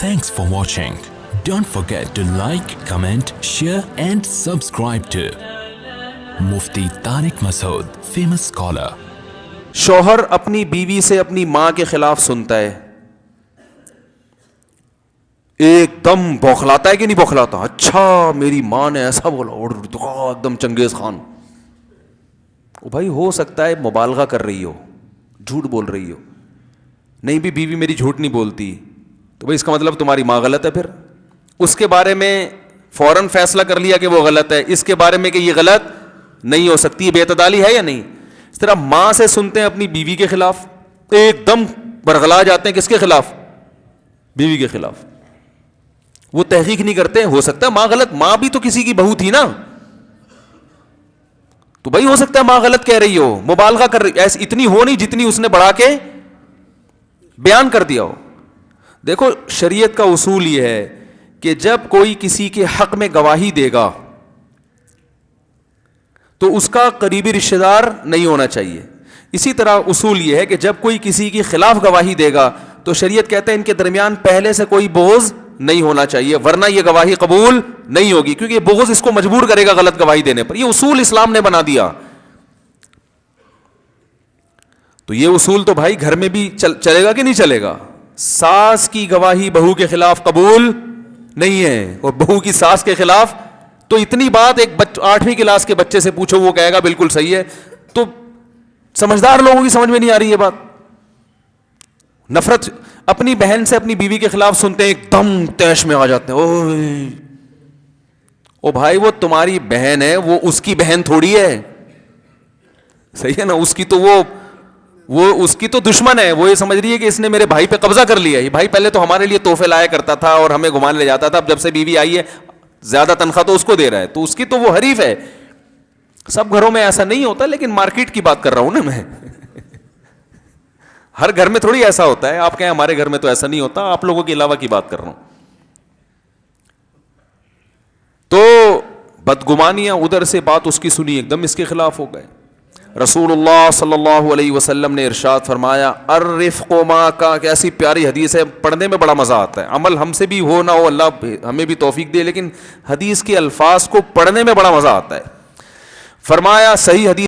Thanks for watching. Don't forget to like, comment, share and subscribe to Mufti Tariq Masood, famous scholar. شوہر اپنی بیوی سے اپنی ماں کے خلاف سنتا ہے, ایک دم بوکھلاتا ہے کہ نہیں بوکھلاتا؟ اچھا میری ماں نے ایسا بولا, اور ایک دم چنگیز خان. بھائی ہو سکتا ہے مبالغہ کر رہی ہو, جھوٹ بول رہی ہو. نہیں بھی بیوی میری جھوٹ نہیں بولتی, تو بھائی اس کا مطلب تمہاری ماں غلط ہے. پھر اس کے بارے میں فوراً فیصلہ کر لیا کہ وہ غلط ہے, اس کے بارے میں کہ یہ غلط نہیں ہو سکتی, یہ بے اعتدالی ہے یا نہیں؟ اس طرح ماں سے سنتے ہیں اپنی بیوی کے خلاف, ایک دم برغلا جاتے ہیں. کس کے خلاف؟ بیوی کے خلاف. وہ تحقیق نہیں کرتے, ہو سکتا ہے ماں غلط, ماں بھی تو کسی کی بہو تھی نا, تو بھائی ہو سکتا ہے ماں غلط کہہ رہی ہو, مبالغہ کر رہی, ایسی اتنی ہو نہیں جتنی اس نے بڑھا کے بیان کر دیا ہو. دیکھو شریعت کا اصول یہ ہے کہ جب کوئی کسی کے حق میں گواہی دے گا تو اس کا قریبی رشتہ دار نہیں ہونا چاہیے. اسی طرح اصول یہ ہے کہ جب کوئی کسی کے خلاف گواہی دے گا تو شریعت کہتا ہے ان کے درمیان پہلے سے کوئی بغض نہیں ہونا چاہیے, ورنہ یہ گواہی قبول نہیں ہوگی, کیونکہ یہ بغض اس کو مجبور کرے گا غلط گواہی دینے پر. یہ اصول اسلام نے بنا دیا. تو یہ اصول تو بھائی گھر میں بھی چلے گا کہ نہیں چلے گا؟ ساس کی گواہی بہو کے خلاف قبول نہیں ہے, اور بہو کی ساس کے خلاف تو اتنی بات ایک 8ویں کلاس کے بچے سے پوچھو وہ کہے گا بالکل صحیح ہے. تو سمجھدار لوگوں کی سمجھ میں نہیں آ رہی یہ بات. نفرت اپنی بہن سے اپنی بیوی کے خلاف سنتے ہیں, ایک دم تیش میں آ جاتے ہیں. او بھائی وہ تمہاری بہن ہے, وہ اس کی بہن تھوڑی ہے, صحیح ہے نا؟ اس کی تو وہ اس کی تو دشمن ہے. وہ یہ سمجھ رہی ہے کہ اس نے میرے بھائی پہ قبضہ کر لیا. یہ بھائی پہلے تو ہمارے لیے تحفے لایا کرتا تھا اور ہمیں گھمانے لے جاتا تھا, اب جب سے بیوی آئی ہے زیادہ تنخواہ تو اس کو دے رہا ہے, تو اس کی تو وہ حریف ہے. سب گھروں میں ایسا نہیں ہوتا, لیکن مارکیٹ کی بات کر رہا ہوں نا میں. ہر گھر میں تھوڑی ایسا ہوتا ہے. آپ کہیں ہمارے گھر میں تو ایسا نہیں ہوتا, آپ لوگوں کے علاوہ کی بات کر رہا ہوں. تو بدگمانیاں ادھر سے بات اس کی سنی, ایک دم اس کے خلاف ہو گئے. رسول اللہ صلی اللہ علیہ وسلم نے ارشاد فرمایا الرفق ما کا, کہ ایسی پیاری حدیث ہے, پڑھنے میں بڑا مزہ آتا ہے. عمل ہم سے بھی ہو نہ ہو, اللہ ہمیں بھی توفیق دے, لیکن حدیث کے الفاظ کو پڑھنے میں بڑا مزہ آتا ہے. فرمایا صحیح حدیث